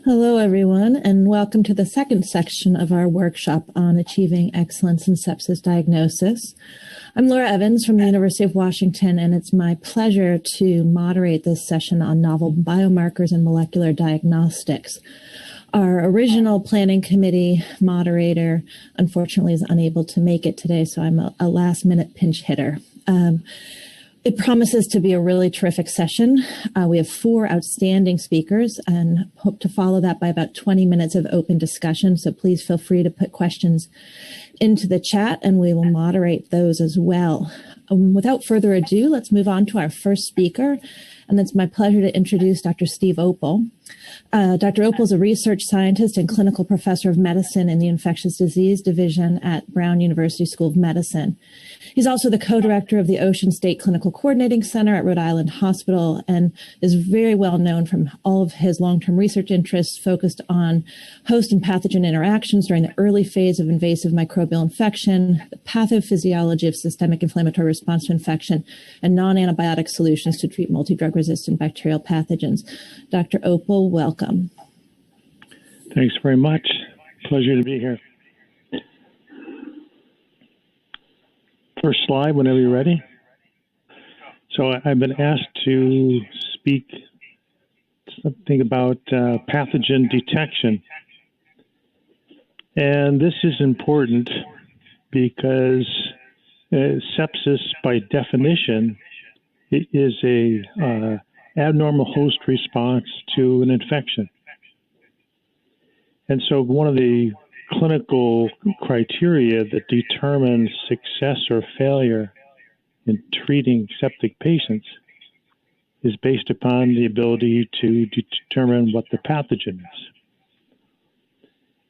Hello, everyone, and welcome to the second section of our workshop on achieving excellence in sepsis diagnosis. I'm Laura Evans from the University of Washington, and it's my pleasure to moderate this session on novel biomarkers and molecular diagnostics. Our original planning committee moderator, unfortunately, is unable to make it today, so I'm a last-minute pinch hitter. It promises to be a really terrific session. We have 4 outstanding speakers and hope to follow that by about 20 minutes of open discussion. So please feel free to put questions into the chat and we will moderate those as well. Without further ado, let's move on to our first speaker. And it's my pleasure to introduce Dr. Steve Opal. Dr. Opal is a research scientist and clinical professor of medicine in the infectious disease division at Brown University School of Medicine. He's also the co-director of the Ocean State Clinical Coordinating Center at Rhode Island Hospital and is very well known from all of his long-term research interests focused on host and pathogen interactions during the early phase of invasive microbial infection, the pathophysiology of systemic inflammatory response to infection, and non-antibiotic solutions to treat multi-drug resistant bacterial pathogens. Dr. Opal, welcome. Thanks very much. Pleasure to be here. First slide, whenever you're ready. So I've been asked to speak something about pathogen detection. And this is important because sepsis, by definition, it is a abnormal host response to an infection. And so one of the clinical criteria that determines success or failure in treating septic patients is based upon the ability to determine what the pathogen is.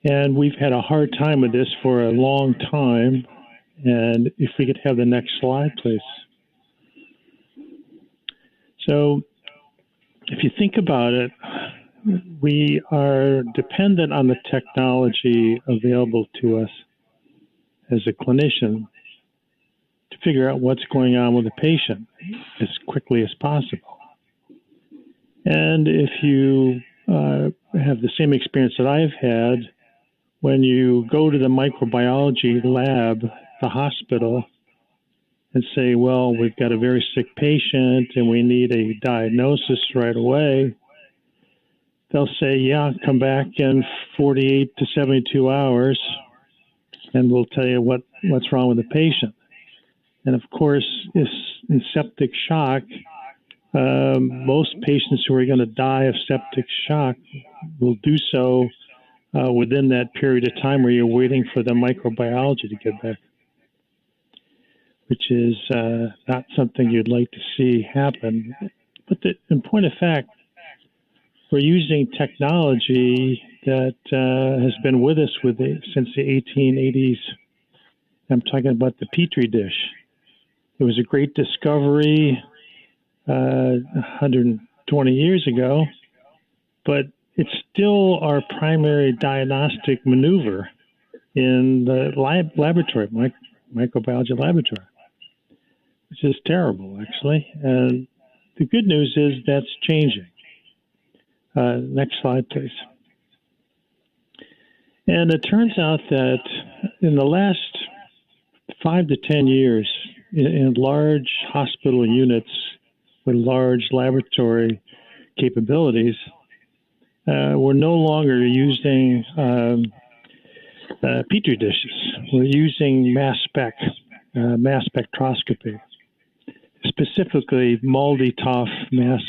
And we've had a hard time with this for a long time. And if we could have the next slide, please. So if you think about it, we are dependent on the technology available to us as a clinician to figure out what's going on with the patient as quickly as possible. And if you have the same experience that I've had, when you go to the microbiology lab, the hospital, and say, well, we've got a very sick patient and we need a diagnosis right away, they'll say, yeah, come back in 48 to 72 hours and we'll tell you what's wrong with the patient. And of course, in septic shock, most patients who are going to die of septic shock will do so within that period of time where you're waiting for the microbiology to get back, which is not something you'd like to see happen. But in point of fact, we're using technology that has been with us since the 1880s. I'm talking about the Petri dish. It was a great discovery 120 years ago, but it's still our primary diagnostic maneuver in the laboratory, microbiology laboratory, which is terrible, actually. And the good news is that's changing. Next slide, please. And it turns out that in the last 5 to 10 years, in large hospital units with large laboratory capabilities, we're no longer using Petri dishes. We're using mass spectroscopy, specifically MALDI-TOF mass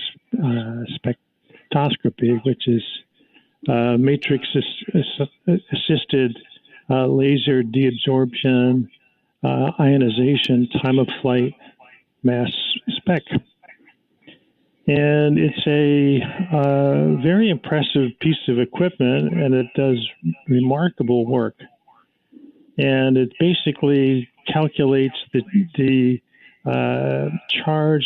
spectroscopy, which is matrix-assisted laser deabsorption, ionization, time-of-flight mass spec. And it's a very impressive piece of equipment, and it does remarkable work. And it basically calculates the charge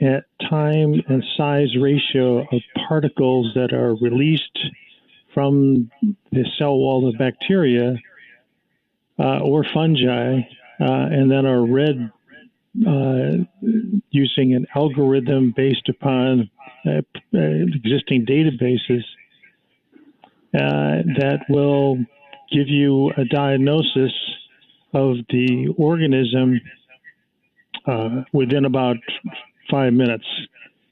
at time and size ratio of particles that are released from the cell wall of bacteria or fungi, and then are read using an algorithm based upon existing databases that will give you a diagnosis of the organism within about 5 minutes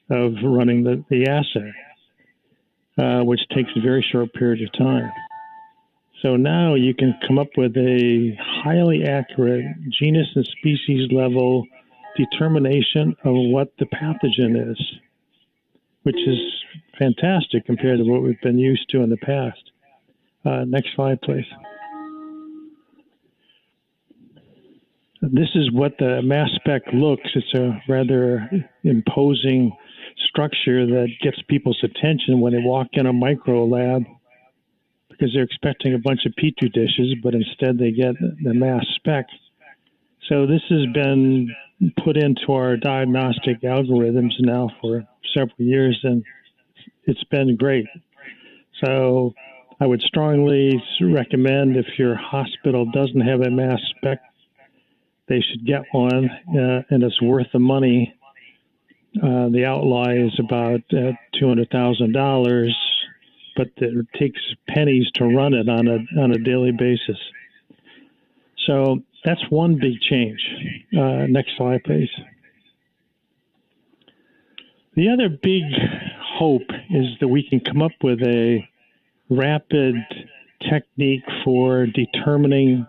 of running the assay, which takes a very short period of time. So now you can come up with a highly accurate genus and species level determination of what the pathogen is, which is fantastic compared to what we've been used to in the past. Next slide, please. This is what the mass spec looks. It's a rather imposing structure that gets people's attention when they walk in a micro lab, because they're expecting a bunch of Petri dishes, but instead they get the mass spec. So this has been put into our diagnostic algorithms now for several years, and it's been great. So I would strongly recommend, if your hospital doesn't have a mass spec, they should get one, and it's worth the money. The outlay is about $200,000, but it takes pennies to run it on a daily basis. So that's one big change. Next slide, please. The other big hope is that we can come up with a rapid technique for determining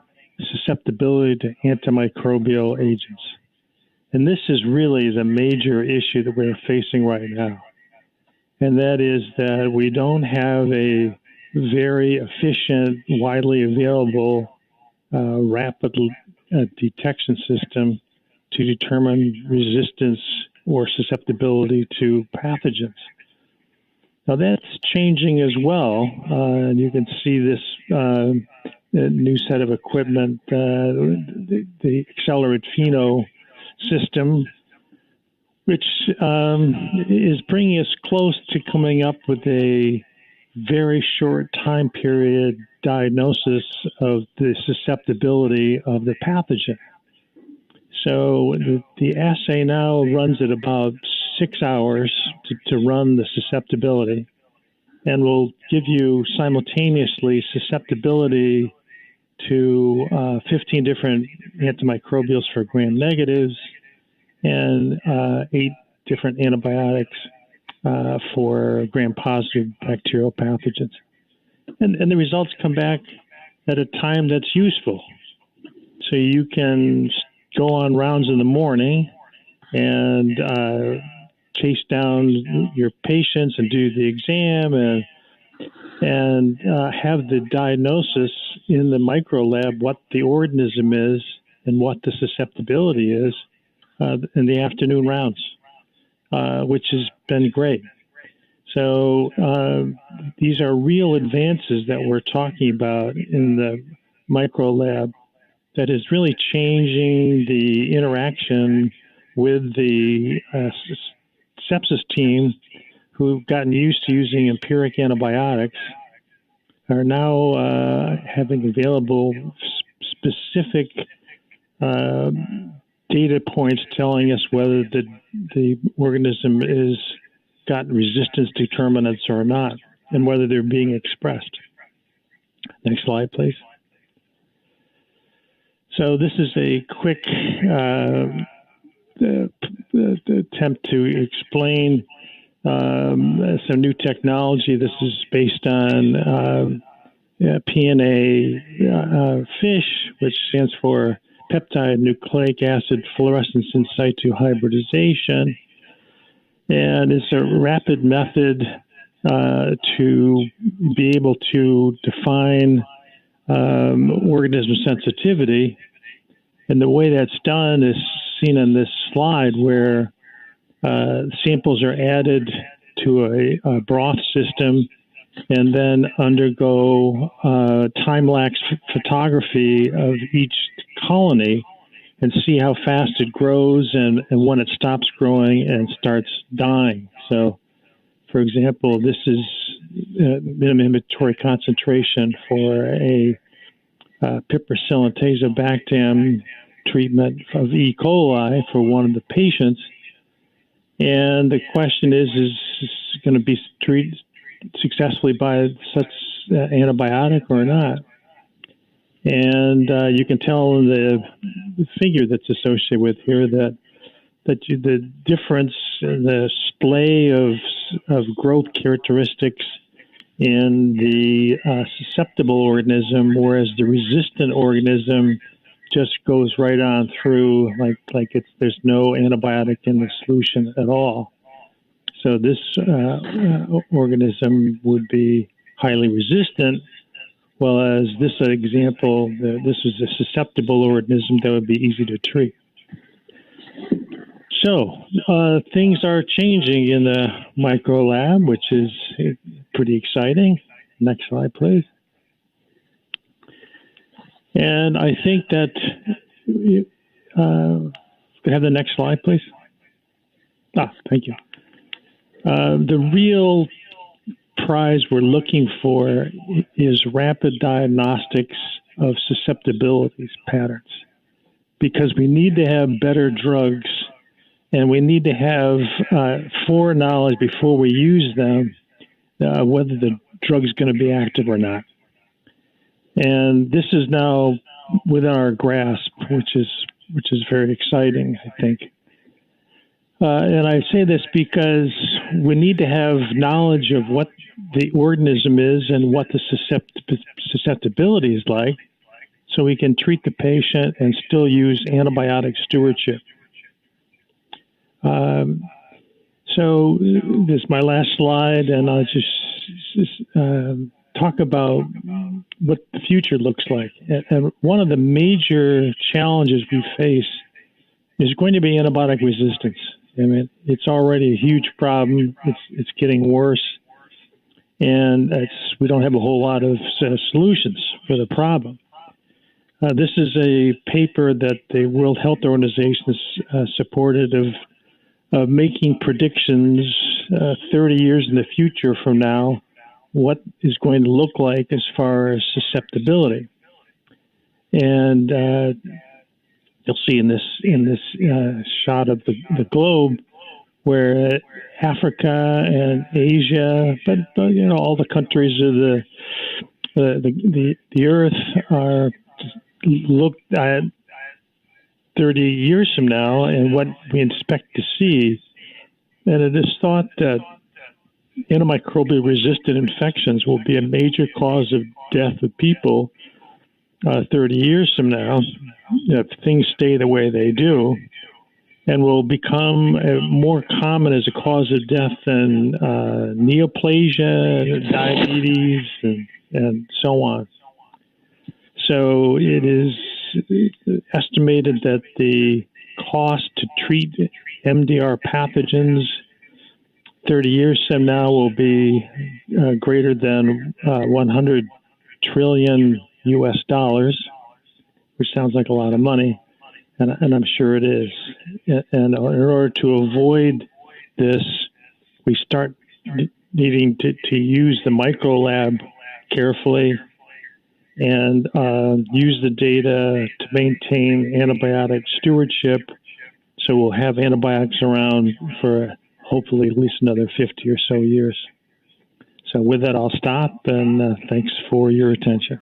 susceptibility to antimicrobial agents. And this is really the major issue that we're facing right now. And that is that we don't have a very efficient, widely available, rapid detection system to determine resistance or susceptibility to pathogens. Now that's changing as well. And you can see this new set of equipment, the Accelerate Pheno system, which is bringing us close to coming up with a very short time period diagnosis of the susceptibility of the pathogen. So the assay now runs at about 6 hours to run the susceptibility, and will give you simultaneously susceptibility to 15 different antimicrobials for gram-negatives and 8 different antibiotics for gram-positive bacterial pathogens. And the results come back at a time that's useful. So you can go on rounds in the morning and chase down your patients and do the exam and have the diagnosis in the micro lab what the organism is and what the susceptibility is in the afternoon rounds, which has been great. So these are real advances that we're talking about in the micro lab that is really changing the interaction with the sepsis team, who've gotten used to using empiric antibiotics, are now having available specific data points telling us whether the organism is got resistance determinants or not, and whether they're being expressed. Next slide, please. So this is a quick attempt to explain some new technology. This is based on PNA FISH, which stands for peptide nucleic acid fluorescence in situ hybridization. And it's a rapid method to be able to define organism sensitivity. And the way that's done is seen on this slide, where samples are added to a broth system and then undergo time-lapse photography of each colony and see how fast it grows and when it stops growing and starts dying. So, for example, this is minimum inventory concentration for a piperacillin tazobactam treatment of E. coli for one of the patients. And the question is going to be treated successfully by such antibiotic or not. And you can tell in the figure that's associated with here that the difference in the splay of growth characteristics in the susceptible organism, whereas the resistant organism just goes right on through, like there's no antibiotic in the solution at all. So this organism would be highly resistant, whereas this example, this was a susceptible organism that would be easy to treat. So things are changing in the micro lab, which is pretty exciting. Next slide, please. And I think that, could I have the next slide, please? Thank you. The real prize we're looking for is rapid diagnostics of susceptibilities patterns, because we need to have better drugs, and we need to have foreknowledge before we use them, whether the drug's going to be active or not. And this is now within our grasp, which is very exciting, I think. And I say this because we need to have knowledge of what the organism is and what the susceptibility is like, so we can treat the patient and still use antibiotic stewardship. So this is my last slide, and I'll just talk about what the future looks like. And one of the major challenges we face is going to be antibiotic resistance. I mean, it's already a huge problem. It's getting worse, and we don't have a whole lot of solutions for the problem. This is a paper that the World Health Organization supported of making predictions 30 years in the future from now, what is going to look like as far as susceptibility. And you'll see in this shot of the globe where Africa and Asia, but all the countries of the earth are looked at 30 years from now and what we expect to see. And it is thought that antimicrobial resistant infections will be a major cause of death of people 30 years from now, if things stay the way they do, and will become more common as a cause of death than neoplasia, diabetes, and so on. So it is estimated that the cost to treat MDR pathogens 30 years from now will be greater than 100 trillion US dollars, which sounds like a lot of money, and I'm sure it is. And in order to avoid this, we start needing to use the micro lab carefully and use the data to maintain antibiotic stewardship, so we'll have antibiotics around for hopefully at least another 50 or so years. So with that, I'll stop, and thanks for your attention.